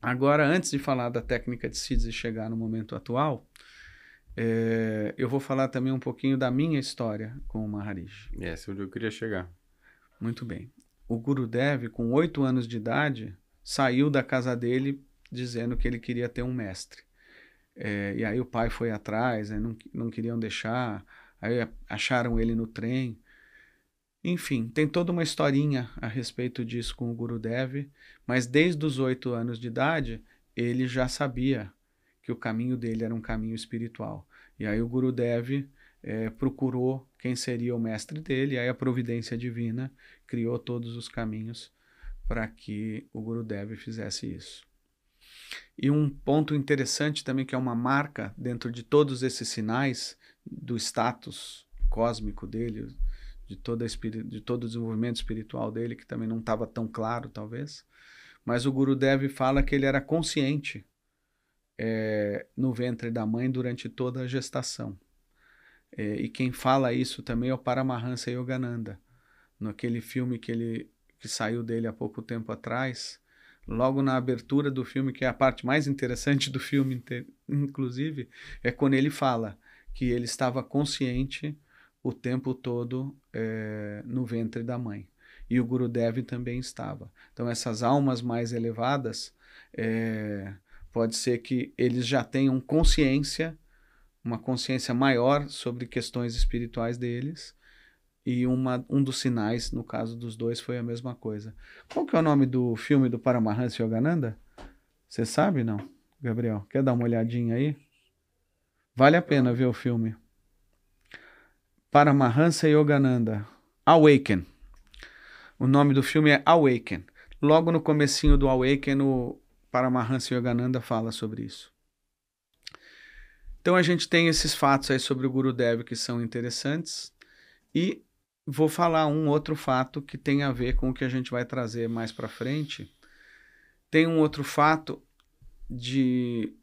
Agora, antes de falar da técnica de síntese e chegar no momento atual, eu vou falar também um pouquinho da minha história com o Maharishi. Essa é onde eu queria chegar. Muito bem. O Gurudev, com 8 anos de idade, saiu da casa dele dizendo que ele queria ter um mestre. E aí o pai foi atrás, né, não queriam deixar, aí acharam ele no trem. Enfim, tem toda uma historinha a respeito disso com o Gurudev, mas desde os 8 anos de idade, ele já sabia que o caminho dele era um caminho espiritual. E aí o Gurudev procurou quem seria o mestre dele, e aí a providência divina criou todos os caminhos para que o Gurudev fizesse isso. E um ponto interessante também, que é uma marca dentro de todos esses sinais do status cósmico dele, de todo o desenvolvimento espiritual dele, que também não estava tão claro, talvez, mas o Gurudev fala que ele era consciente no ventre da mãe durante toda a gestação. E quem fala isso também é o Paramahansa Yogananda. Naquele filme que saiu dele há pouco tempo atrás, logo na abertura do filme, que é a parte mais interessante do filme, inclusive, é quando ele fala que ele estava consciente o tempo todo no ventre da mãe. E o Gurudev também estava. Então, essas almas mais elevadas, pode ser que eles já tenham consciência, uma consciência maior sobre questões espirituais deles, e um dos sinais, no caso dos dois, foi a mesma coisa. Qual que é o nome do filme do Paramahansa Yogananda? Você sabe, não, Gabriel? Quer dar uma olhadinha aí? Vale a pena ver o filme. Paramahansa Yogananda, Awaken. O nome do filme é Awaken. Logo no comecinho do Awaken, o Paramahansa Yogananda fala sobre isso. Então a gente tem esses fatos aí sobre o Gurudev que são interessantes, e vou falar um outro fato que tem a ver com o que a gente vai trazer mais para frente. Tem um outro fato de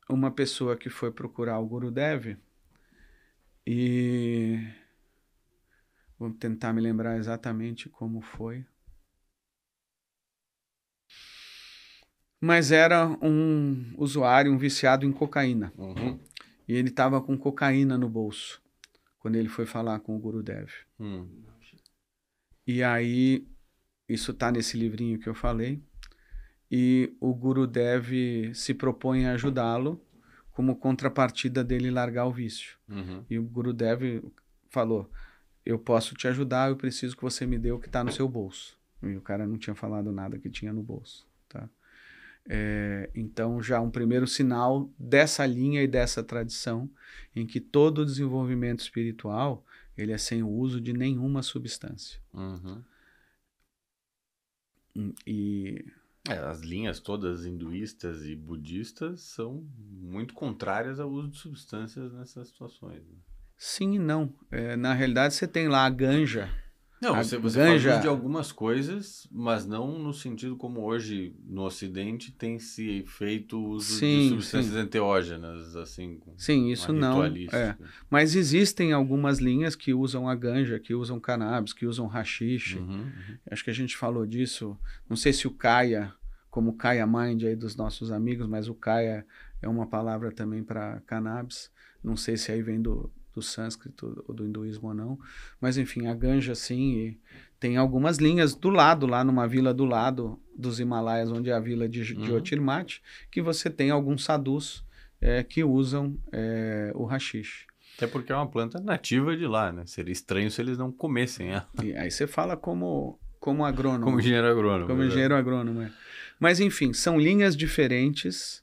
uma pessoa que foi procurar o Gurudev, e vou tentar me lembrar exatamente como foi. Mas era um usuário, um viciado em cocaína. Uhum. E ele estava com cocaína no bolso quando ele foi falar com o Gurudev. E aí, isso está nesse livrinho que eu falei, e o Gurudev se propõe a ajudá-lo como contrapartida dele largar o vício. Uhum. E o Gurudev falou: eu posso te ajudar, eu preciso que você me dê o que está no seu bolso. E o cara não tinha falado nada que tinha no bolso, tá? Então já um primeiro sinal dessa linha e dessa tradição, em que todo o desenvolvimento espiritual ele é sem o uso de nenhuma substância. Uhum. E as linhas todas hinduístas e budistas são muito contrárias ao uso de substâncias nessas situações, né? Sim e não. Na realidade, você tem lá a ganja. Não, A você ganja... faz uso de algumas coisas, mas não no sentido como hoje no Ocidente tem se feito uso de substâncias enteógenas, assim, sim, isso não. Mas existem algumas linhas que usam a ganja, que usam cannabis, que usam haxixe. Acho que a gente falou disso. Não sei se o Kaya, como o Kaya Mind aí dos nossos amigos, mas o Kaya é uma palavra também para cannabis. Não sei se aí vem do sânscrito ou do hinduísmo ou não, mas enfim, a ganja sim, e tem algumas linhas do lado, lá numa vila do lado dos Himalaias, onde é a vila de Jyotirmati, que você tem alguns sadhus que usam o haxixe. Até porque é uma planta nativa de lá, né? Seria estranho se eles não comessem ela. E aí você fala como agrônomo. Como engenheiro agrônomo. Como engenheiro agrônomo, Mas enfim, são linhas diferentes,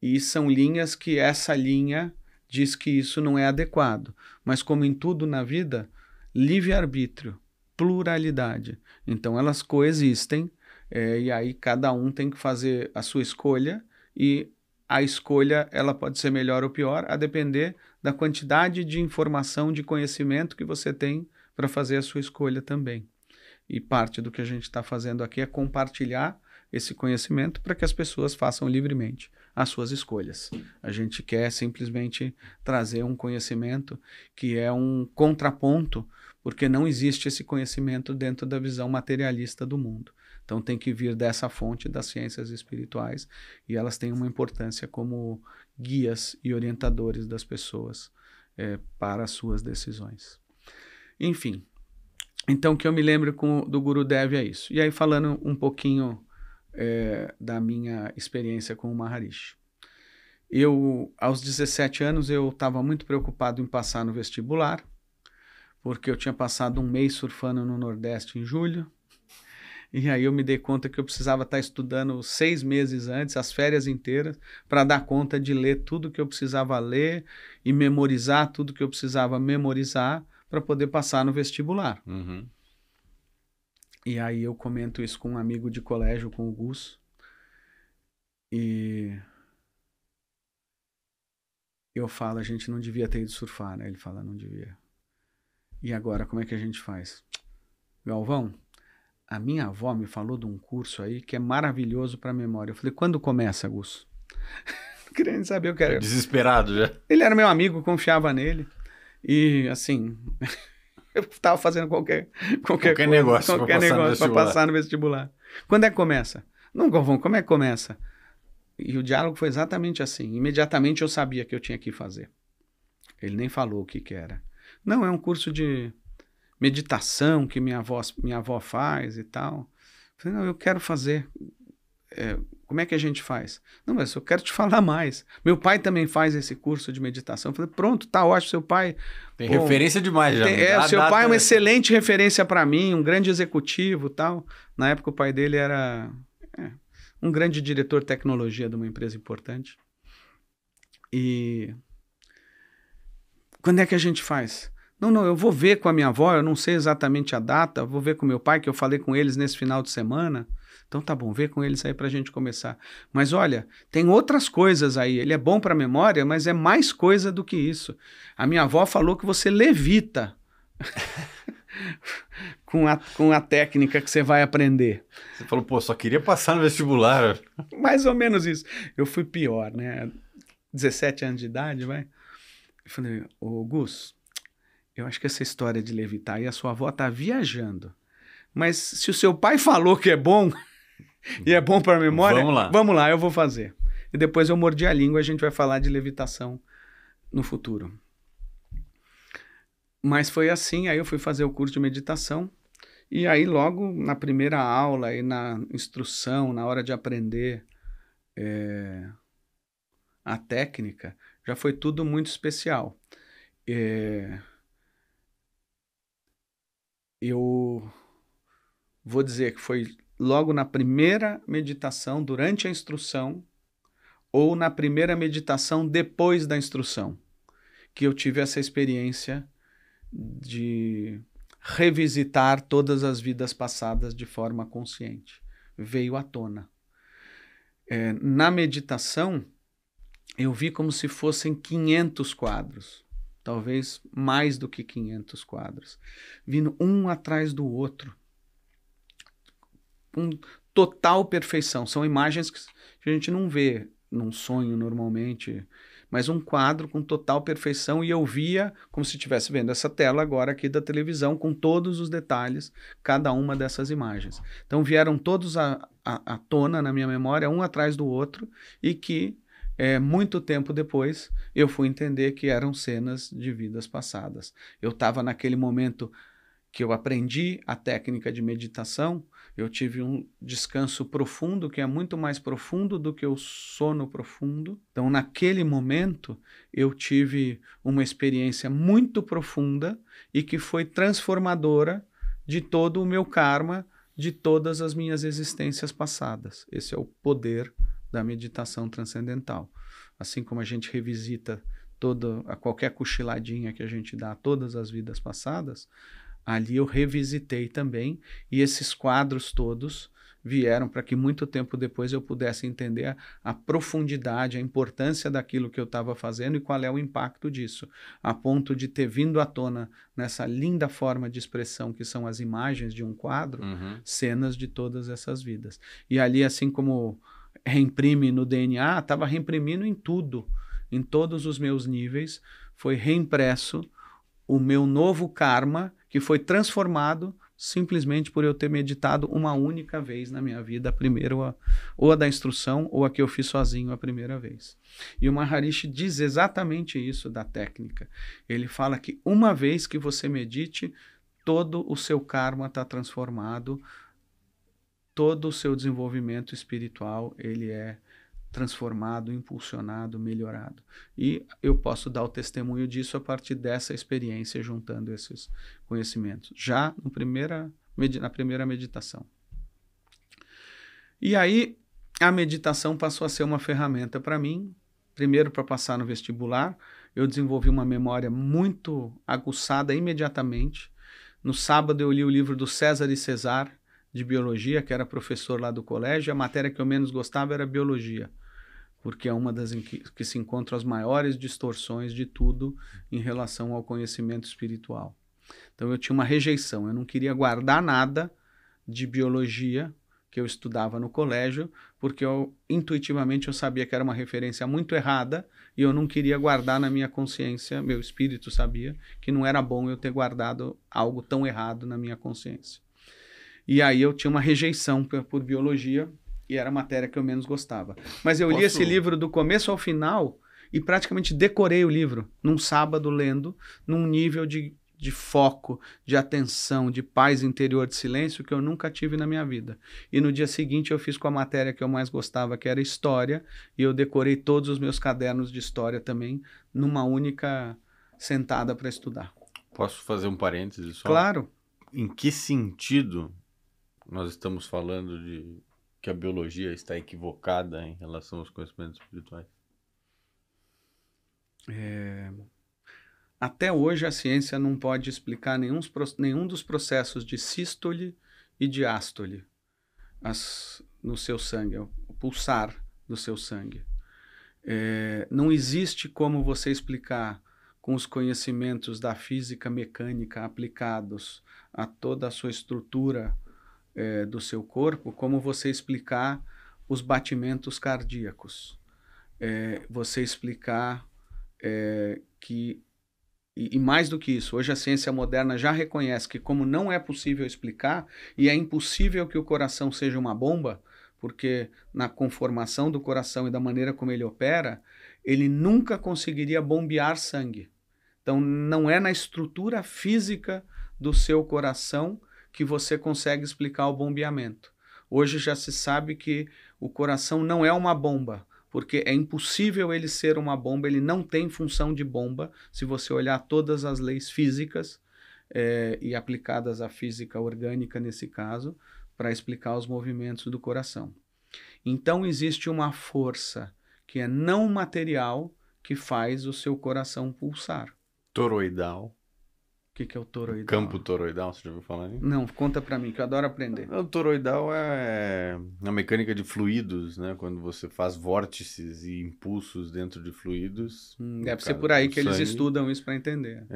e são linhas que essa linha diz que isso não é adequado. Mas como em tudo na vida, livre-arbítrio, pluralidade. Então elas coexistem, e aí cada um tem que fazer a sua escolha, e a escolha ela pode ser melhor ou pior, a depender da quantidade de informação, de conhecimento que você tem para fazer a sua escolha também. E parte do que a gente está fazendo aqui é compartilhar esse conhecimento para que as pessoas façam livremente as suas escolhas. A gente quer simplesmente trazer um conhecimento que é um contraponto, porque não existe esse conhecimento dentro da visão materialista do mundo. Então tem que vir dessa fonte das ciências espirituais e elas têm uma importância como guias e orientadores das pessoas para as suas decisões. Enfim, então que eu me lembro do Gurudev é isso. E aí falando um pouquinho da minha experiência com o Maharishi. Aos 17 anos, eu estava muito preocupado em passar no vestibular, porque eu tinha passado um mês surfando no Nordeste em julho, e aí eu me dei conta que eu precisava estar estudando 6 meses antes, as férias inteiras, para dar conta de ler tudo que eu precisava ler e memorizar tudo que eu precisava memorizar para poder passar no vestibular. Uhum. E aí eu comento isso com um amigo de colégio, com o Gus, e eu falo, a gente não devia ter ido surfar, né? Ele fala, não devia. E agora, como é que a gente faz? Galvão, a minha avó me falou de um curso aí que é maravilhoso para memória. Eu falei, quando começa, Gus? Querendo saber o que era. Desesperado já. Ele era meu amigo, confiava nele. E, assim, eu estava fazendo qualquer negócio para passar no vestibular. Quando é que começa? Não, Galvão, como é que começa? E o diálogo foi exatamente assim. Imediatamente eu sabia que eu tinha que fazer. Ele nem falou o que era. Não, é um curso de meditação que minha avó faz e tal. Eu falei, não, eu quero fazer. Como é que a gente faz? Não, mas eu quero te falar mais. Meu pai também faz esse curso de meditação. Eu falei, pronto, tá ótimo, seu pai... Tem referência demais já. O seu pai é uma excelente referência para mim, um grande executivo e tal. Na época o pai dele era... um grande diretor de tecnologia de uma empresa importante. E quando é que a gente faz? Não, eu vou ver com a minha avó, eu não sei exatamente a data, vou ver com meu pai, que eu falei com eles nesse final de semana. Então tá bom, vê com eles aí pra gente começar. Mas olha, tem outras coisas aí, ele é bom pra memória, mas é mais coisa do que isso. A minha avó falou que você levita com a técnica que você vai aprender. Você falou, pô, só queria passar no vestibular. Mais ou menos isso. Eu fui pior, né? 17 anos de idade, vai. Eu falei, ô Gus, eu acho que essa história de levitar e a sua avó tá viajando. Mas se o seu pai falou que é bom e é bom para a memória, vamos lá, eu vou fazer. E depois eu mordi a língua, a gente vai falar de levitação no futuro. Mas foi assim, aí eu fui fazer o curso de meditação e aí logo na primeira aula e na instrução, na hora de aprender a técnica, já foi tudo muito especial. Eu vou dizer que foi logo na primeira meditação, durante a instrução, ou na primeira meditação depois da instrução, que eu tive essa experiência de revisitar todas as vidas passadas de forma consciente. Veio à tona. Na meditação, eu vi como se fossem 500 quadros. Talvez mais do que 500 quadros, vindo um atrás do outro, com total perfeição. São imagens que a gente não vê num sonho normalmente, mas um quadro com total perfeição, e eu via como se estivesse vendo essa tela agora aqui da televisão, com todos os detalhes, cada uma dessas imagens. Então vieram todos à tona na minha memória, um atrás do outro, e que muito tempo depois, eu fui entender que eram cenas de vidas passadas. Eu estava naquele momento que eu aprendi a técnica de meditação, eu tive um descanso profundo, que é muito mais profundo do que o sono profundo. Então, naquele momento, eu tive uma experiência muito profunda e que foi transformadora de todo o meu karma, de todas as minhas existências passadas. Esse é o poder da meditação transcendental. Assim como a gente revisita qualquer cochiladinha que a gente dá a todas as vidas passadas, ali eu revisitei também, e esses quadros todos vieram para que muito tempo depois eu pudesse entender a profundidade, a importância daquilo que eu estava fazendo e qual é o impacto disso, a ponto de ter vindo à tona nessa linda forma de expressão que são as imagens de um quadro, cenas de todas essas vidas. E ali, assim como reimprime no DNA, estava reimprimindo em tudo, em todos os meus níveis, foi reimpresso o meu novo karma, que foi transformado simplesmente por eu ter meditado uma única vez na minha vida, a primeira, ou a da instrução, ou a que eu fiz sozinho a primeira vez. E o Maharishi diz exatamente isso da técnica. Ele fala que uma vez que você medite, todo o seu karma está transformado, todo o seu desenvolvimento espiritual, ele é transformado, impulsionado, melhorado. E eu posso dar o testemunho disso a partir dessa experiência, juntando esses conhecimentos, já na primeira meditação. E aí, a meditação passou a ser uma ferramenta para mim, primeiro para passar no vestibular. Eu desenvolvi uma memória muito aguçada imediatamente. No sábado eu li o livro do César e Cesar, de biologia, que era professor lá do colégio. A matéria que eu menos gostava era biologia, porque é uma das em que se encontram as maiores distorções de tudo em relação ao conhecimento espiritual. Então eu tinha uma rejeição, eu não queria guardar nada de biologia que eu estudava no colégio, porque intuitivamente eu sabia que era uma referência muito errada e eu não queria guardar na minha consciência, meu espírito sabia que não era bom eu ter guardado algo tão errado na minha consciência. E aí eu tinha uma rejeição por biologia, e era a matéria que eu menos gostava. Mas eu li esse livro do começo ao final e praticamente decorei o livro num sábado lendo, num nível de foco, de atenção, de paz interior, de silêncio que eu nunca tive na minha vida. E no dia seguinte eu fiz com a matéria que eu mais gostava, que era história, e eu decorei todos os meus cadernos de história também numa única sentada para estudar. Posso fazer um parênteses só? Claro. Em que sentido nós estamos falando de que a biologia está equivocada em relação aos conhecimentos espirituais? Até hoje a ciência não pode explicar nenhum dos processos de sístole e diástole no seu sangue, o pulsar do seu sangue. Não existe como você explicar com os conhecimentos da física mecânica aplicados a toda a sua estrutura do seu corpo, como você explicar os batimentos cardíacos. Você explicar que, e mais do que isso, hoje a ciência moderna já reconhece que como não é possível explicar, e é impossível que o coração seja uma bomba, porque na conformação do coração e da maneira como ele opera, ele nunca conseguiria bombear sangue. Então não é na estrutura física do seu coração que você consegue explicar o bombeamento. Hoje já se sabe que o coração não é uma bomba, porque é impossível ele ser uma bomba, ele não tem função de bomba, se você olhar todas as leis físicas e aplicadas à física orgânica nesse caso, para explicar os movimentos do coração. Então existe uma força que é não material que faz o seu coração pulsar. Toroidal. O que é o toroidal? Campo toroidal, você já ouviu falar nisso? Não, conta pra mim, que eu adoro aprender. O toroidal é a mecânica de fluidos, né? Quando você faz vórtices e impulsos dentro de fluidos. Deve ser por aí que eles estudam isso para entender.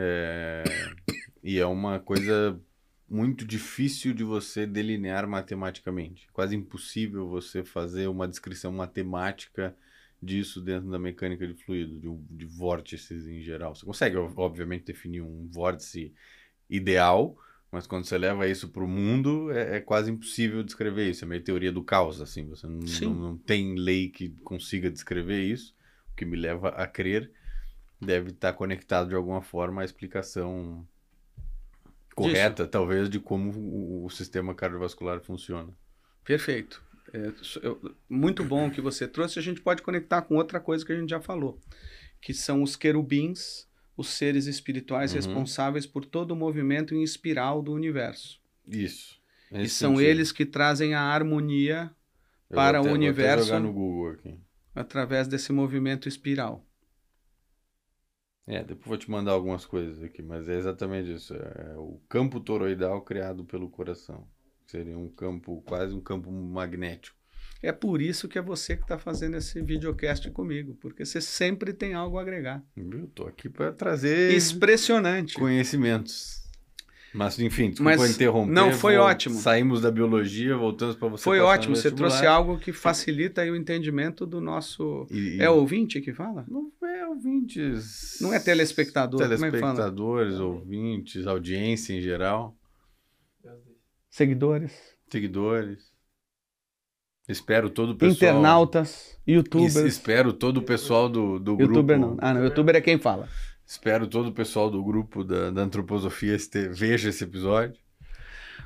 E é uma coisa muito difícil de você delinear matematicamente. Quase impossível você fazer uma descrição matemática disso dentro da mecânica de fluido, de vórtices em geral. Você consegue, obviamente, definir um vórtice ideal, mas quando você leva isso para o mundo, é quase impossível descrever isso. É meio teoria do caos, assim. Você não tem lei que consiga descrever isso, o que me leva a crer deve estar conectado de alguma forma à explicação correta, talvez, de como o sistema cardiovascular funciona. Perfeito. Muito bom o que você trouxe. A gente pode conectar com outra coisa que a gente já falou, que são os querubins, os seres espirituais responsáveis por todo o movimento em espiral do universo. Isso. E são eles que trazem a harmonia para o universo. Vou jogar no Google aqui. Através desse movimento espiral. Depois vou te mandar algumas coisas aqui, mas é exatamente isso. É o campo toroidal criado pelo coração. Seria um campo, quase um campo magnético. É por isso que é você que está fazendo esse videocast comigo, porque você sempre tem algo a agregar. Eu tô aqui para trazer... Expressionante. Conhecimentos. Mas, enfim, desculpa interromper. Não, foi ótimo. Saímos da biologia, voltamos para você. Foi ótimo, você trouxe algo que facilita aí o entendimento do nosso... É ouvinte que fala? Não é ouvintes. Não é telespectador, telespectadores, ouvintes, audiência em geral. seguidores, Espero todo o pessoal... internautas, youtubers. Espero todo o pessoal do grupo... Youtuber não. Ah, não, youtuber é quem fala. Espero todo o pessoal do grupo da antroposofia veja esse episódio.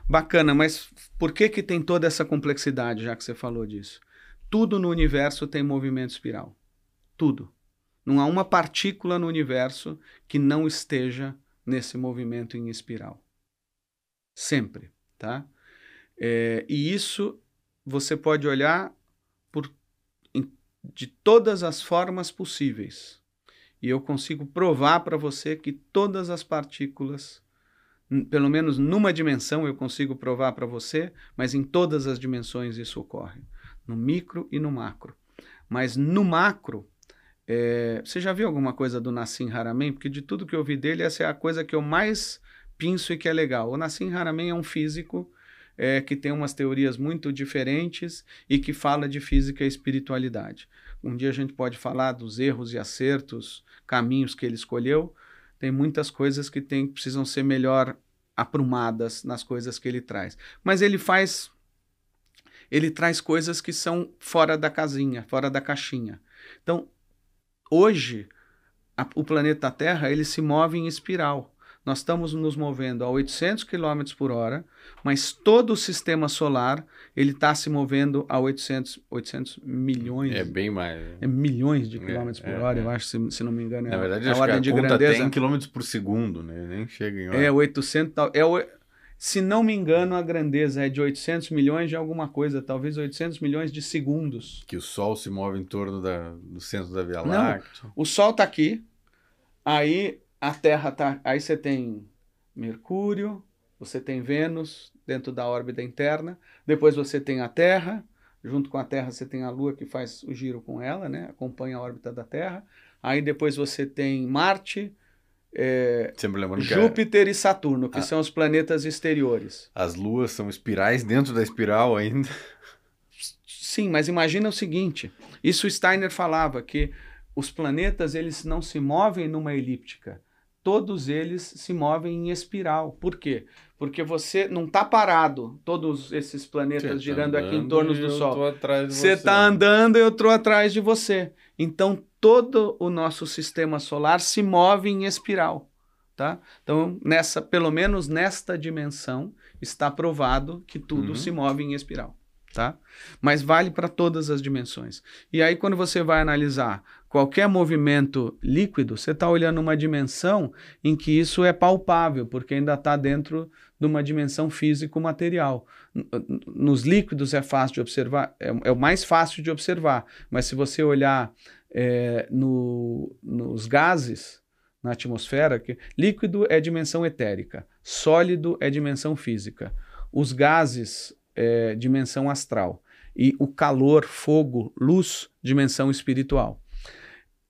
Bacana, mas por que tem toda essa complexidade, já que você falou disso? Tudo no universo tem movimento espiral. Tudo. Não há uma partícula no universo que não esteja nesse movimento em espiral. Sempre, tá? E isso você pode olhar de todas as formas possíveis. E eu consigo provar para você que todas as partículas, pelo menos numa dimensão eu consigo provar para você, mas em todas as dimensões isso ocorre. No micro e no macro. Mas no macro, você já viu alguma coisa do Nassim Haramein? Porque de tudo que eu vi dele, essa é a coisa que eu mais penso e que é legal. O Nassim Haramein é um físico que tem umas teorias muito diferentes e que fala de física e espiritualidade. Um dia a gente pode falar dos erros e acertos, caminhos que ele escolheu. Tem muitas coisas que precisam ser melhor aprumadas nas coisas que ele traz. Mas ele traz coisas que são fora da casinha, fora da caixinha. Então, hoje, o planeta Terra ele se move em espiral. Nós estamos nos movendo a 800 km por hora, mas todo o sistema solar ele está se movendo a 800 milhões. É bem mais. Milhões de quilômetros por hora, eu acho, se não me engano. Na verdade, a acho ordem que a de conta grandeza. tem em quilômetros por segundo, né? Nem chega em hora. 800... se não me engano, a grandeza é de 800 milhões de alguma coisa, talvez 800 milhões de segundos. Que o Sol se move em torno do centro da Via Láctea. Não, o Sol está aqui, aí a Terra está... Aí você tem Mercúrio, você tem Vênus dentro da órbita interna, depois você tem a Terra, junto com a Terra você tem a Lua que faz o giro com ela, né? Acompanha a órbita da Terra, aí depois você tem Marte, Júpiter e Saturno, que são os planetas exteriores. As luas são espirais dentro da espiral ainda. Sim, mas imagina o seguinte, isso o Steiner falava, que os planetas eles não se movem numa elíptica, todos eles se movem em espiral. Por quê? Porque você não está parado, todos esses planetas girando aqui em torno do Sol. Você está andando e eu estou atrás de você. Então, todo o nosso sistema solar se move em espiral. Tá? Então, pelo menos nesta dimensão, está provado que tudo se move em espiral. Tá? Mas vale para todas as dimensões. E aí, quando você vai analisar qualquer movimento líquido, você está olhando uma dimensão em que isso é palpável, porque ainda está dentro de uma dimensão físico-material. Nos líquidos é fácil de observar, é o mais fácil de observar, mas se você olhar nos gases, na atmosfera, líquido é dimensão etérica, sólido é dimensão física, os gases dimensão astral, e o calor, fogo, luz, dimensão espiritual.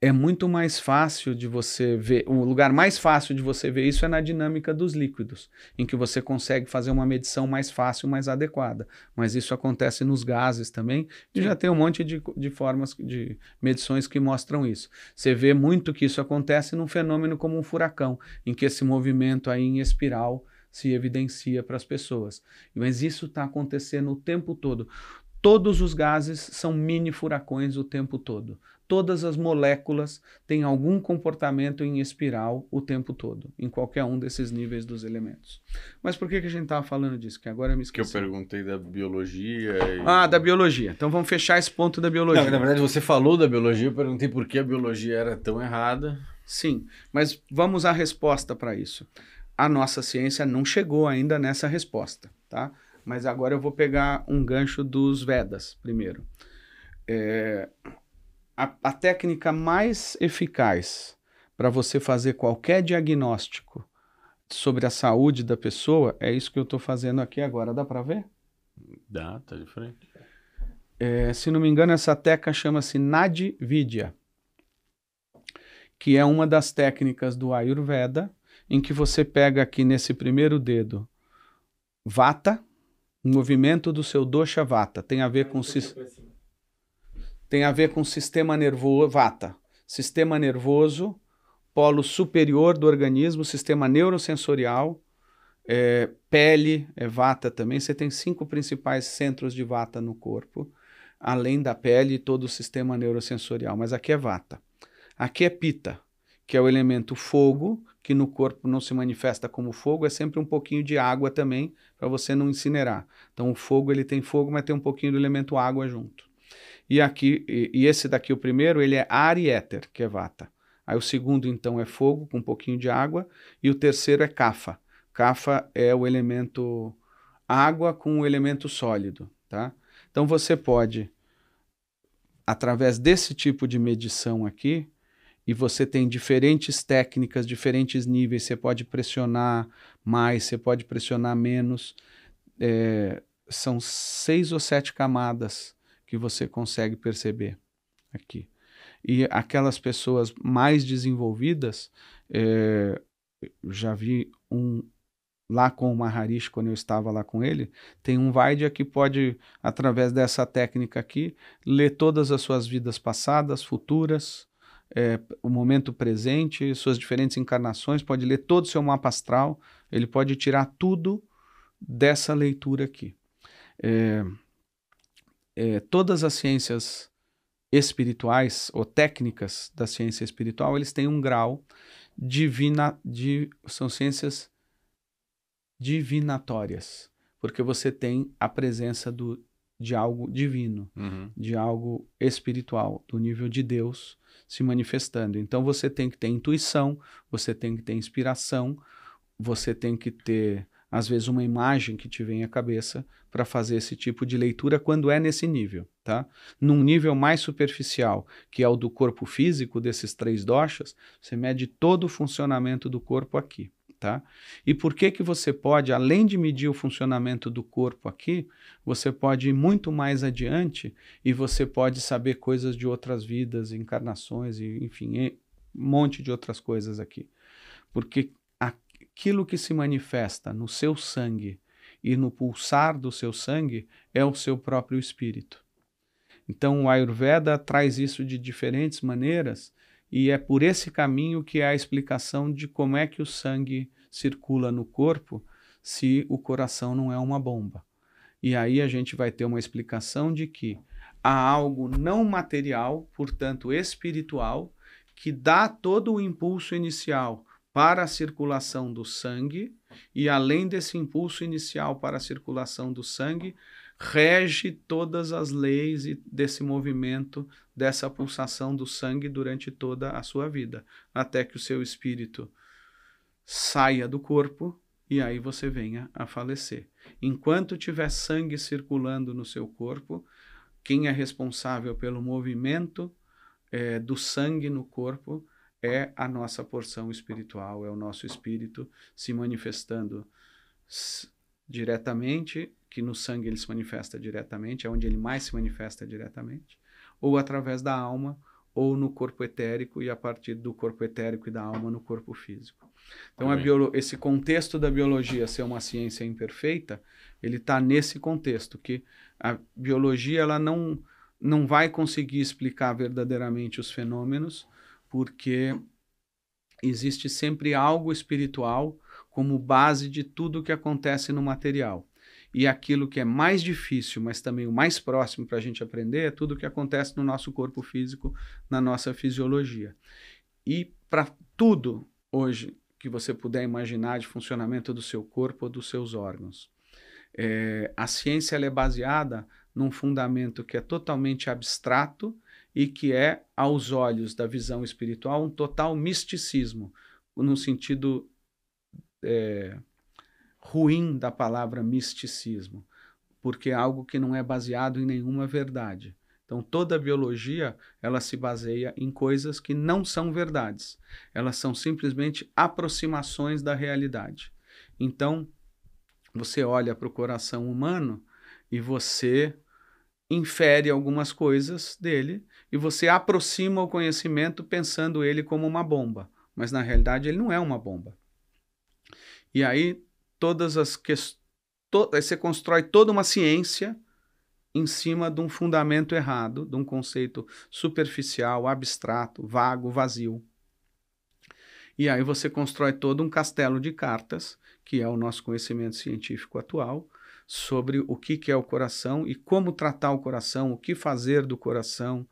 É muito mais fácil de você ver, o lugar mais fácil de você ver isso é na dinâmica dos líquidos, em que você consegue fazer uma medição mais fácil, mais adequada. Mas isso acontece nos gases também, e já tem um monte de formas de medições que mostram isso. Você vê muito que isso acontece num fenômeno como um furacão, em que esse movimento aí em espiral se evidencia para as pessoas. Mas isso está acontecendo o tempo todo. Todos os gases são mini furacões o tempo todo. Todas as moléculas têm algum comportamento em espiral o tempo todo, em qualquer um desses níveis dos elementos. Mas por que a gente estava falando disso? Que agora eu me esqueci. Que eu perguntei da biologia. Da biologia. Então vamos fechar esse ponto da biologia. Não, na verdade você falou da biologia, eu perguntei por que a biologia era tão errada. Sim, mas vamos à resposta para isso. A nossa ciência não chegou ainda nessa resposta, tá? Mas agora eu vou pegar um gancho dos Vedas primeiro. A técnica mais eficaz para você fazer qualquer diagnóstico sobre a saúde da pessoa é isso que eu estou fazendo aqui agora. Dá para ver? Dá, tá de frente. Se não me engano, essa técnica chama-se Nadi Vidya, que é uma das técnicas do Ayurveda, em que você pega aqui nesse primeiro dedo Vata, o movimento do seu dosha Vata, tem a ver com sistema nervoso, Vata, sistema nervoso, polo superior do organismo, sistema neurosensorial, Pele é vata também. Você tem 5 principais centros de vata no corpo, além da pele e todo o sistema neurosensorial, mas aqui é vata. Aqui é pita, que é o elemento fogo, que no corpo não se manifesta como fogo, é sempre um pouquinho de água também, para você não incinerar. Então o fogo, ele tem fogo, mas tem um pouquinho do elemento água junto. E aqui, e esse daqui, o primeiro, ele é ar e éter, que é vata. Aí o segundo, então, é fogo, com um pouquinho de água, e o terceiro é kapha. Kapha é o elemento água com o elemento sólido, tá? Então você pode, através desse tipo de medição aqui, e você tem diferentes técnicas, diferentes níveis, você pode pressionar mais, você pode pressionar menos, são 6 ou 7 camadas que você consegue perceber aqui. E aquelas pessoas mais desenvolvidas, já vi lá com o Maharishi, quando eu estava lá com ele, tem um Vaidya que pode, através dessa técnica aqui, ler todas as suas vidas passadas, futuras, o momento presente, suas diferentes encarnações, pode ler todo o seu mapa astral, ele pode tirar tudo dessa leitura aqui. Todas as ciências espirituais ou técnicas da ciência espiritual, eles têm um grau são ciências divinatórias, porque você tem a presença de algo divino, de algo espiritual, do nível de Deus se manifestando. Então você tem que ter intuição, você tem que ter inspiração, você tem que ter, às vezes, uma imagem que te vem à cabeça para fazer esse tipo de leitura quando é nesse nível, tá? Num nível mais superficial, que é o do corpo físico, desses 3 doshas, você mede todo o funcionamento do corpo aqui, tá? E por que que você pode, além de medir o funcionamento do corpo aqui, você pode ir muito mais adiante e você pode saber coisas de outras vidas, encarnações, e, enfim, um monte de outras coisas aqui. Porque aquilo que se manifesta no seu sangue e no pulsar do seu sangue é o seu próprio espírito. Então o Ayurveda traz isso de diferentes maneiras e é por esse caminho que é a explicação de como é que o sangue circula no corpo se o coração não é uma bomba. E aí a gente vai ter uma explicação de que há algo não material, portanto espiritual, que dá todo o impulso inicial para a circulação do sangue, e além desse impulso inicial para a circulação do sangue, rege todas as leis desse movimento, dessa pulsação do sangue durante toda a sua vida, até que o seu espírito saia do corpo e aí você venha a falecer. Enquanto tiver sangue circulando no seu corpo, quem é responsável pelo movimento do sangue no corpo é a nossa porção espiritual, é o nosso espírito se manifestando diretamente, que no sangue ele se manifesta diretamente, é onde ele mais se manifesta diretamente, ou através da alma, ou no corpo etérico, e a partir do corpo etérico e da alma no corpo físico. Então, esse contexto da biologia ser uma ciência imperfeita, ele está nesse contexto, que a biologia ela não vai conseguir explicar verdadeiramente os fenômenos, porque existe sempre algo espiritual como base de tudo que acontece no material. E aquilo que é mais difícil, mas também o mais próximo para a gente aprender, é tudo que acontece no nosso corpo físico, na nossa fisiologia. E para tudo hoje que você puder imaginar de funcionamento do seu corpo ou dos seus órgãos, a ciência ela é baseada num fundamento que é totalmente abstrato e que é, aos olhos da visão espiritual, um total misticismo, no sentido ruim da palavra misticismo, porque é algo que não é baseado em nenhuma verdade. Então, toda a biologia, ela se baseia em coisas que não são verdades. Elas são simplesmente aproximações da realidade. Então, você olha para o coração humano e você infere algumas coisas dele e você aproxima o conhecimento pensando ele como uma bomba, mas na realidade ele não é uma bomba. E aí você constrói toda uma ciência em cima de um fundamento errado, de um conceito superficial, abstrato, vago, vazio. E aí você constrói todo um castelo de cartas que é o nosso conhecimento científico atual, sobre o que é o coração e como tratar o coração, o que fazer do coração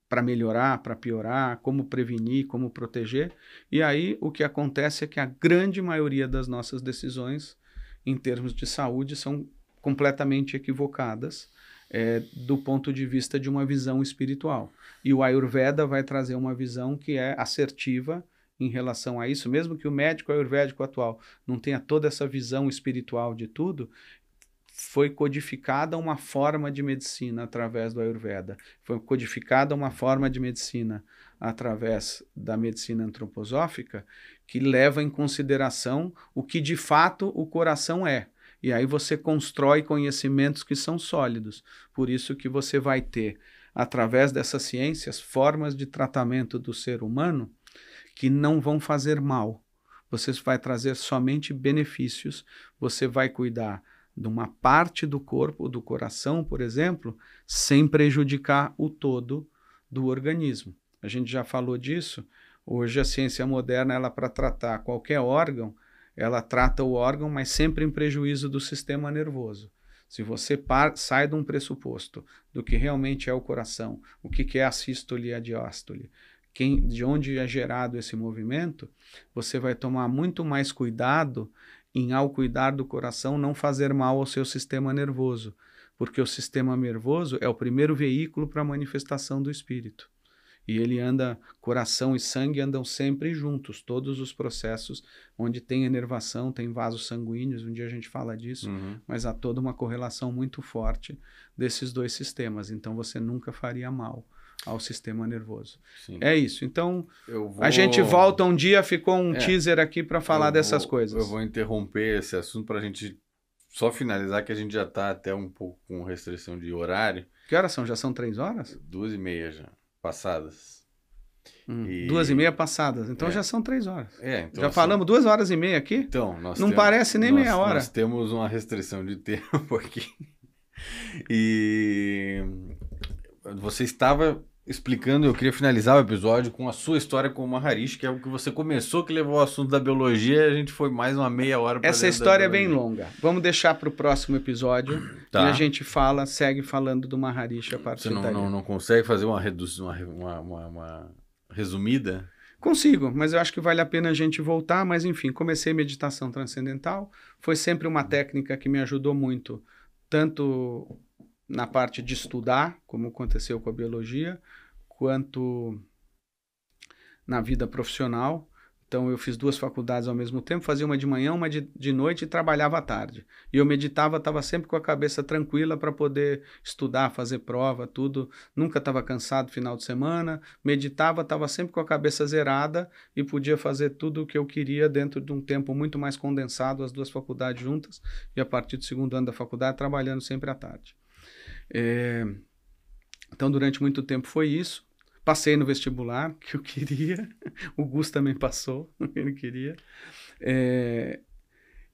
para melhorar, para piorar, como prevenir, como proteger. E aí o que acontece é que a grande maioria das nossas decisões em termos de saúde são completamente equivocadas do ponto de vista de uma visão espiritual. E o Ayurveda vai trazer uma visão que é assertiva em relação a isso, mesmo que o médico ayurvédico atual não tenha toda essa visão espiritual de tudo, foi codificada uma forma de medicina através do Ayurveda, foi codificada uma forma de medicina através da medicina antroposófica que leva em consideração o que de fato o coração é. E aí você constrói conhecimentos que são sólidos. Por isso que você vai ter, através dessas ciências, formas de tratamento do ser humano que não vão fazer mal. Você vai trazer somente benefícios, você vai cuidar de uma parte do corpo, do coração, por exemplo, sem prejudicar o todo do organismo. A gente já falou disso. Hoje a ciência moderna, ela para tratar qualquer órgão, ela trata o órgão, mas sempre em prejuízo do sistema nervoso. Se você sai de um pressuposto do que realmente é o coração, o que é a sístole e a diástole, de onde é gerado esse movimento, você vai tomar muito mais cuidado em, ao cuidar do coração, não fazer mal ao seu sistema nervoso, porque o sistema nervoso é o primeiro veículo para a manifestação do espírito. E ele anda, coração e sangue andam sempre juntos, todos os processos onde tem enervação, tem vasos sanguíneos, um dia a gente fala disso, mas há toda uma correlação muito forte desses dois sistemas, então você nunca faria mal ao sistema nervoso. Sim. É isso. Então, a gente volta um dia, ficou um teaser aqui para falar dessas coisas. Eu vou interromper esse assunto para a gente só finalizar, que a gente já está até um pouco com restrição de horário. Que horas são? Já são 3 horas? 2h30 já, passadas. 2h30 passadas, então já são 3 horas. Então, já falamos 2h30 aqui? Então, não parece nem meia hora. Nós temos uma restrição de tempo aqui. E você estava explicando, eu queria finalizar o episódio com a sua história com o Maharishi, que é o que você começou, que levou ao assunto da biologia, e a gente foi mais uma meia hora para essa história é bem longa. Vamos deixar para o próximo episódio e a gente segue falando do Maharishi a partir daí. Você não consegue fazer uma resumida? Consigo, mas eu acho que vale a pena a gente voltar, mas enfim, comecei meditação transcendental, foi sempre uma técnica que me ajudou muito, tanto na parte de estudar, como aconteceu com a biologia, quanto na vida profissional. Então eu fiz 2 faculdades ao mesmo tempo, fazia uma de manhã, uma de noite e trabalhava à tarde. E eu meditava, estava sempre com a cabeça tranquila para poder estudar, fazer prova, tudo. Nunca estava cansado final de semana, meditava, estava sempre com a cabeça zerada e podia fazer tudo o que eu queria dentro de um tempo muito mais condensado, as 2 faculdades juntas, e a partir do 2º ano da faculdade trabalhando sempre à tarde. Então durante muito tempo foi isso. Passei no vestibular, que eu queria. O Gus também passou, ele queria.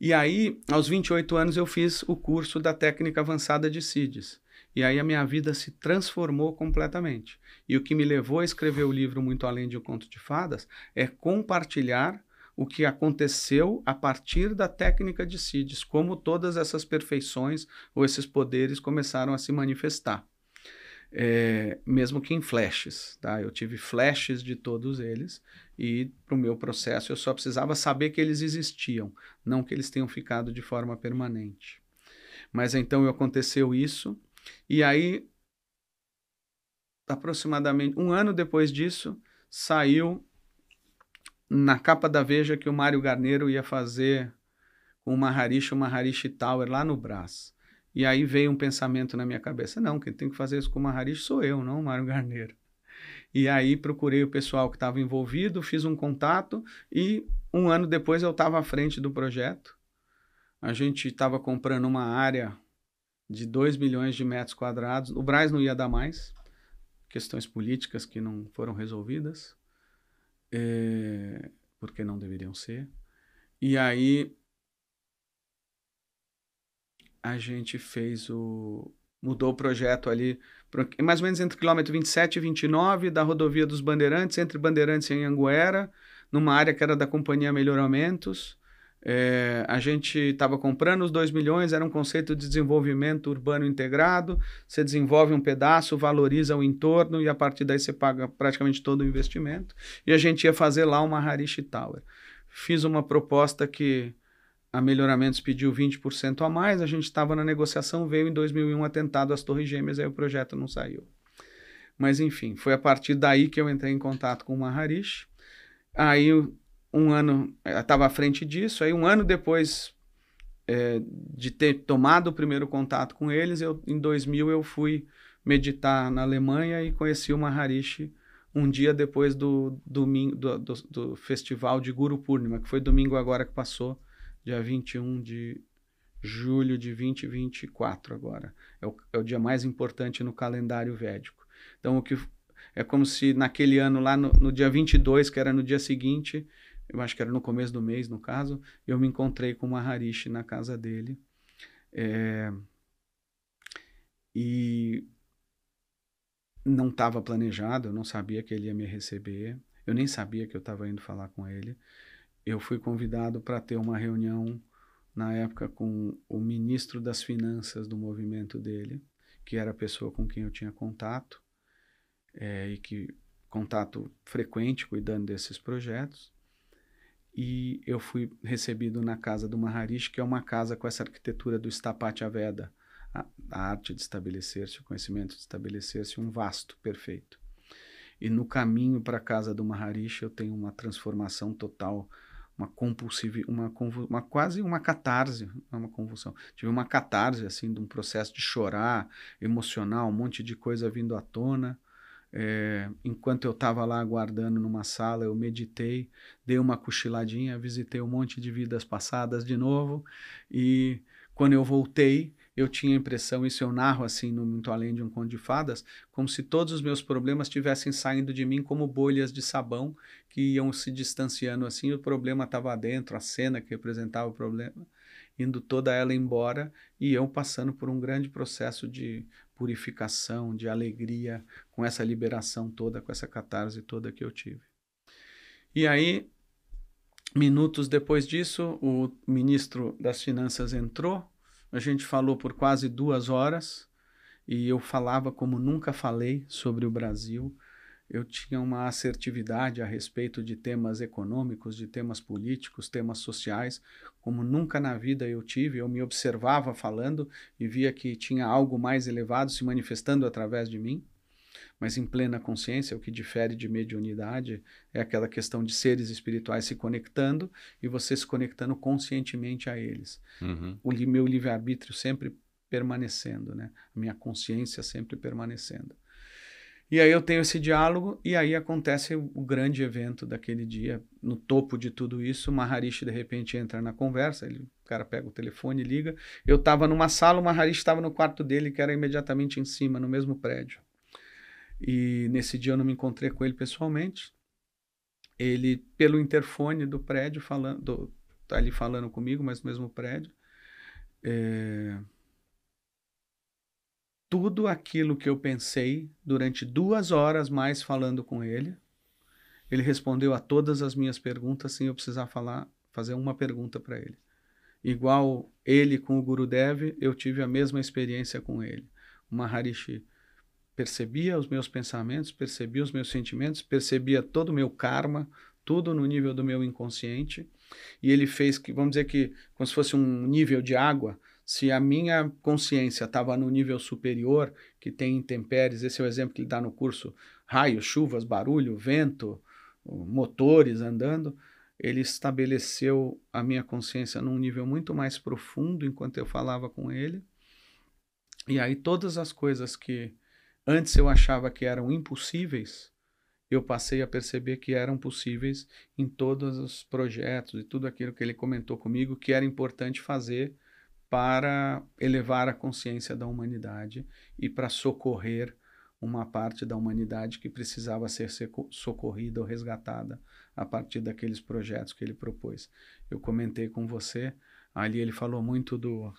E aí, aos 28 anos, eu fiz o curso da técnica avançada de CIDS. E aí a minha vida se transformou completamente. E o que me levou a escrever o livro Muito Além de um Conto de Fadas é compartilhar o que aconteceu a partir da técnica de CIDS, como todas essas perfeições ou esses poderes começaram a se manifestar. Mesmo que em flashes, tá? Eu tive flashes de todos eles e para o meu processo eu só precisava saber que eles existiam, não que eles tenham ficado de forma permanente. Mas então aconteceu isso e aí, aproximadamente 1 ano depois disso, saiu na capa da Veja que o Mário Garneiro ia fazer com o Maharishi Tower lá no Brás. E aí veio um pensamento na minha cabeça, não, quem tem que fazer isso com o Maharishi sou eu, não o Mário Garneiro. E aí procurei o pessoal que estava envolvido, fiz um contato e 1 ano depois eu estava à frente do projeto. A gente estava comprando uma área de 2 milhões de metros quadrados. O Brás não ia dar mais, questões políticas que não foram resolvidas, porque não deveriam ser. E aí a gente mudou o projeto ali, mais ou menos entre o quilômetro 27 e 29 da rodovia dos Bandeirantes, entre Bandeirantes e Anhanguera, numa área que era da Companhia Melhoramentos. A gente estava comprando os 2 milhões, era um conceito de desenvolvimento urbano integrado. Você desenvolve um pedaço, valoriza o entorno e a partir daí você paga praticamente todo o investimento. E a gente ia fazer lá uma Harish Tower. Fiz uma proposta que a Melhoramentos pediu 20% a mais, a gente estava na negociação, veio em 2001 atentado às Torres Gêmeas, aí o projeto não saiu. Mas enfim, foi a partir daí que eu entrei em contato com o Maharishi. Aí um ano, estava à frente disso, aí um ano depois de ter tomado o primeiro contato com eles, em 2000 eu fui meditar na Alemanha e conheci o Maharishi um dia depois do festival de Guru Purnima, que foi domingo agora que passou, dia 21 de julho de 2024 agora. É o dia mais importante no calendário védico. Então, é como se naquele ano, lá no dia 22, que era no dia seguinte, eu acho que era no começo do mês, no caso, eu me encontrei com o Maharishi na casa dele. E não estava planejado, eu não sabia que ele ia me receber, eu nem sabia que eu estava indo falar com ele. Eu fui convidado para ter uma reunião, na época, com o ministro das Finanças do movimento dele, que era a pessoa com quem eu tinha contato, contato frequente, cuidando desses projetos. E eu fui recebido na casa do Maharishi, que é uma casa com essa arquitetura do Sthapatya Veda, a arte de estabelecer-se, o conhecimento de estabelecer-se, um vasto, perfeito. E no caminho para a casa do Maharishi eu tenho uma transformação total, quase uma catarse, não é uma convulsão. Tive uma catarse, assim, de um processo de chorar, emocional, um monte de coisa vindo à tona. Enquanto eu estava lá aguardando numa sala, eu meditei, dei uma cochiladinha, visitei um monte de vidas passadas de novo, e quando eu voltei, eu tinha a impressão, isso eu narro assim no Muito Além de um Conto de Fadas, como se todos os meus problemas estivessem saindo de mim como bolhas de sabão que iam se distanciando assim, o problema estava dentro, a cena que representava o problema, indo toda ela embora, e eu passando por um grande processo de purificação, de alegria, com essa liberação toda, com essa catarse toda que eu tive. E aí, minutos depois disso, o ministro das Finanças entrou, a gente falou por quase 2 horas, e eu falava como nunca falei sobre o Brasil. Eu tinha uma assertividade a respeito de temas econômicos, de temas políticos, temas sociais, como nunca na vida eu tive. Eu me observava falando e via que tinha algo mais elevado se manifestando através de mim, mas em plena consciência. O que difere de mediunidade é aquela questão de seres espirituais se conectando e você se conectando conscientemente a eles. Uhum. O meu livre-arbítrio sempre permanecendo, né? A minha consciência sempre permanecendo. E aí eu tenho esse diálogo, e aí acontece o grande evento daquele dia. No topo de tudo isso, o Maharishi de repente entra na conversa, o cara pega o telefone e liga. Eu estava numa sala, o Maharishi estava no quarto dele, que era imediatamente em cima, no mesmo prédio. E nesse dia eu não me encontrei com ele pessoalmente. Ele, pelo interfone do prédio, tá ali falando comigo, mas no mesmo prédio. Tudo aquilo que eu pensei durante 2 horas mais falando com ele, ele respondeu a todas as minhas perguntas sem eu precisar fazer uma pergunta para ele. Igual ele com o Gurudev, eu tive a mesma experiência com ele. O Maharishi percebia os meus pensamentos, percebia os meus sentimentos, percebia todo o meu karma, tudo no nível do meu inconsciente, e ele fez que, vamos dizer que, como se fosse um nível de água. Se a minha consciência estava no nível superior, que tem intempéries, esse é o exemplo que ele dá no curso, raios, chuvas, barulho, vento, motores andando, ele estabeleceu a minha consciência num nível muito mais profundo enquanto eu falava com ele. E aí todas as coisas que antes eu achava que eram impossíveis, eu passei a perceber que eram possíveis em todos os projetos e tudo aquilo que ele comentou comigo que era importante fazer para elevar a consciência da humanidade e para socorrer uma parte da humanidade que precisava ser socorrida ou resgatada a partir daqueles projetos que ele propôs. Eu comentei com você, ali ele falou muito do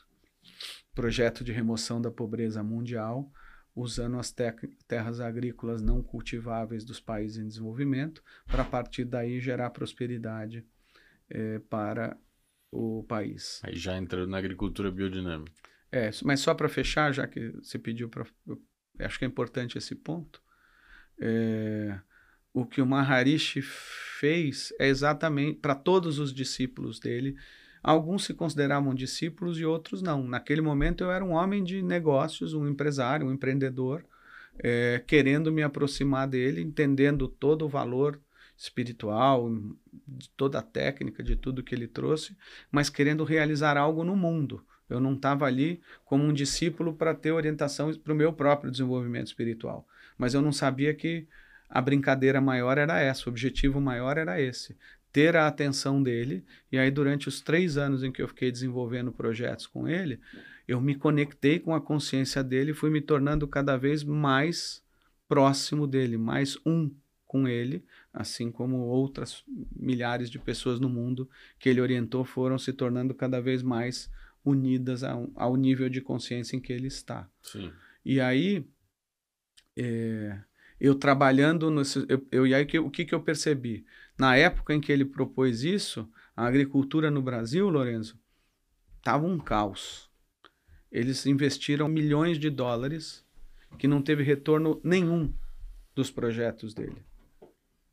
projeto de remoção da pobreza mundial, usando as terras agrícolas não cultiváveis dos países em desenvolvimento, para a partir daí gerar prosperidade para o país. Aí já entrando na agricultura biodinâmica. Mas só para fechar, já que você pediu para... Acho que é importante esse ponto. O que o Maharishi fez é exatamente para todos os discípulos dele. Alguns se consideravam discípulos e outros não. Naquele momento eu era um homem de negócios, um empresário, um empreendedor, querendo me aproximar dele, entendendo todo o valor espiritual, de toda a técnica, de tudo que ele trouxe, mas querendo realizar algo no mundo. Eu não estava ali como um discípulo para ter orientação para o meu próprio desenvolvimento espiritual. Mas eu não sabia que a brincadeira maior era essa, o objetivo maior era esse. Ter a atenção dele, e aí durante os 3 anos em que eu fiquei desenvolvendo projetos com ele, eu me conectei com a consciência dele e fui me tornando cada vez mais próximo dele, mais com ele, assim como outras milhares de pessoas no mundo que ele orientou foram se tornando cada vez mais unidas ao nível de consciência em que ele está. Sim. E aí, eu trabalhando e aí o que eu percebi? Na época em que ele propôs isso, a agricultura no Brasil, Lorenzo, estava um caos. Eles investiram milhões de dólares que não teve retorno nenhum dos projetos dele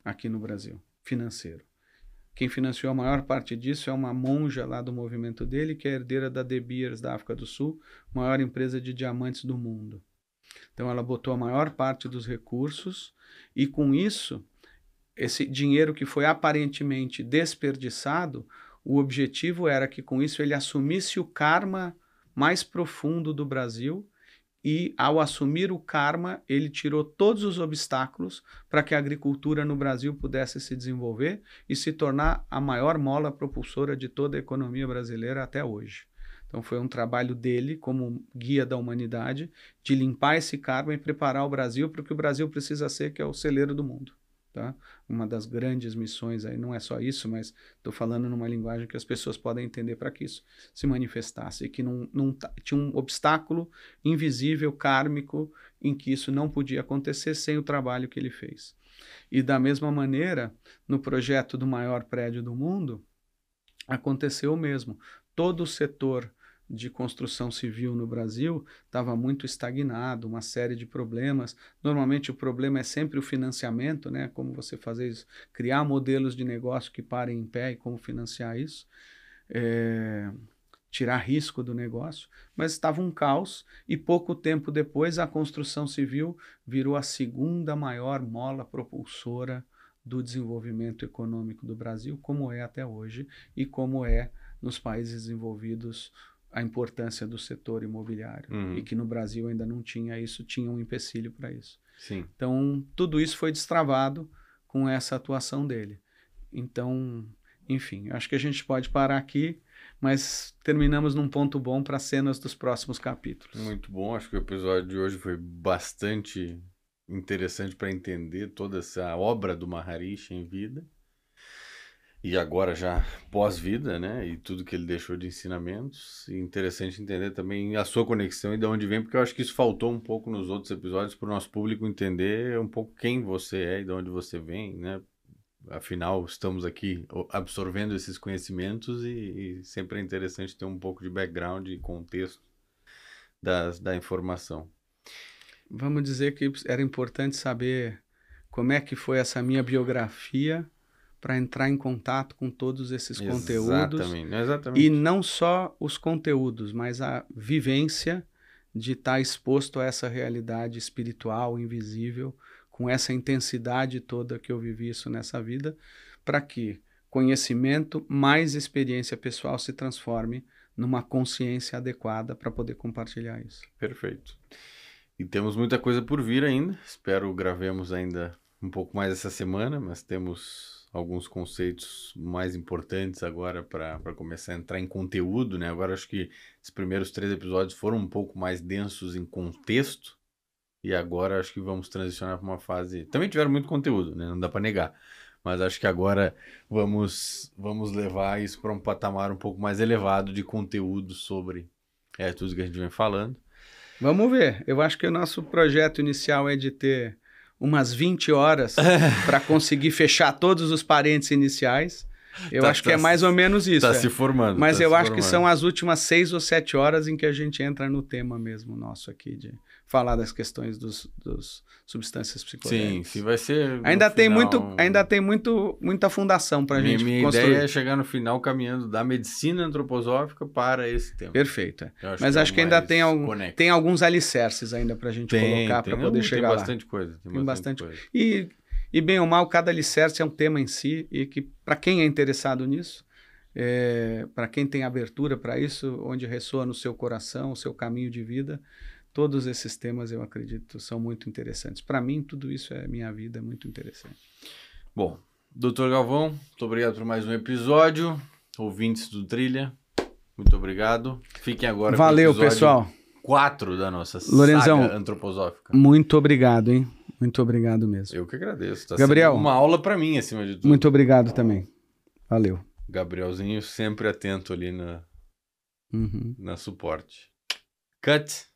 aqui no Brasil, financeiro. Quem financiou a maior parte disso é uma monja lá do movimento dele, que é herdeira da De Beers da África do Sul, maior empresa de diamantes do mundo. Então ela botou a maior parte dos recursos e com isso, esse dinheiro que foi aparentemente desperdiçado, o objetivo era que com isso ele assumisse o karma mais profundo do Brasil e ao assumir o karma, ele tirou todos os obstáculos para que a agricultura no Brasil pudesse se desenvolver e se tornar a maior mola propulsora de toda a economia brasileira até hoje. Então foi um trabalho dele, como guia da humanidade, de limpar esse karma e preparar o Brasil para o que o Brasil precisa ser, que é o celeiro do mundo. Tá? Uma das grandes missões aí, não é só isso, mas estou falando numa linguagem que as pessoas podem entender para que isso se manifestasse, e que tinha um obstáculo invisível, kármico, em que isso não podia acontecer sem o trabalho que ele fez. E da mesma maneira, no projeto do maior prédio do mundo, aconteceu o mesmo. Todo o setor de construção civil no Brasil estava muito estagnado, uma série de problemas. Normalmente o problema é sempre o financiamento, né? Como você fazer isso, criar modelos de negócio que parem em pé e como financiar isso, tirar risco do negócio, mas estava um caos e pouco tempo depois a construção civil virou a segunda maior mola propulsora do desenvolvimento econômico do Brasil, como é até hoje e como é nos países desenvolvidos a importância do setor imobiliário, e que no Brasil ainda não tinha isso, tinha um empecilho para isso. Sim. Então, tudo isso foi destravado com essa atuação dele. Então, enfim, acho que a gente pode parar aqui, mas terminamos num ponto bom para as cenas dos próximos capítulos. Muito bom, acho que o episódio de hoje foi bastante interessante para entender toda essa obra do Maharishi em vida. E agora já pós-vida, né? E tudo que ele deixou de ensinamentos. E interessante entender também a sua conexão e de onde vem, porque eu acho que isso faltou um pouco nos outros episódios para o nosso público entender um pouco quem você é e de onde você vem, né? Afinal, estamos aqui absorvendo esses conhecimentos e sempre é interessante ter um pouco de background e contexto da informação. Vamos dizer que era importante saber como é que foi essa minha biografia para entrar em contato com todos esses conteúdos. Exatamente. E não só os conteúdos, mas a vivência de estar exposto a essa realidade espiritual, invisível, com essa intensidade toda que eu vivi isso nessa vida, para que conhecimento mais experiência pessoal se transforme numa consciência adequada para poder compartilhar isso. Perfeito. E temos muita coisa por vir ainda. Espero gravemos ainda um pouco mais essa semana, mas temos alguns conceitos mais importantes agora para começar a entrar em conteúdo, né? Agora acho que os primeiros 3 episódios foram um pouco mais densos em contexto, e agora acho que vamos transicionar para uma fase... Também tiveram muito conteúdo, né? Não dá para negar, mas acho que agora vamos levar isso para um patamar um pouco mais elevado de conteúdo sobre tudo que a gente vem falando. Vamos ver. Eu acho que o nosso projeto inicial é de ter umas 20 horas para conseguir fechar todos os parênteses iniciais. Eu acho que é mais ou menos isso. Está se formando. Mas eu acho que são as últimas 6 ou 7 horas em que a gente entra no tema mesmo nosso aqui, de falar das questões dos substâncias psicodélicas. Sim, vai ser. Ainda tem muita fundação para a gente construir. Minha ideia é chegar no final caminhando da medicina antroposófica para esse tema. Perfeito. Mas acho que ainda tem alguns alicerces ainda para a gente colocar para poder chegar lá. Tem bastante coisa. Tem bastante coisa. E bem ou mal, cada alicerce é um tema em si, e que para quem é interessado nisso, para quem tem abertura para isso, onde ressoa no seu coração, o seu caminho de vida, todos esses temas, eu acredito, são muito interessantes. Para mim, tudo isso é minha vida, é muito interessante. Bom, Dr. Galvão, muito obrigado por mais um episódio. Ouvintes do Trilha, muito obrigado. Fiquem agora com o episódio pessoal. 4 da nossa Lorenzão, saga antroposófica. Muito obrigado, hein? Muito obrigado mesmo. Eu que agradeço. Tá Gabriel, sendo uma aula para mim, acima de tudo. Muito obrigado também. Valeu. Gabrielzinho sempre atento ali na suporte. Cut.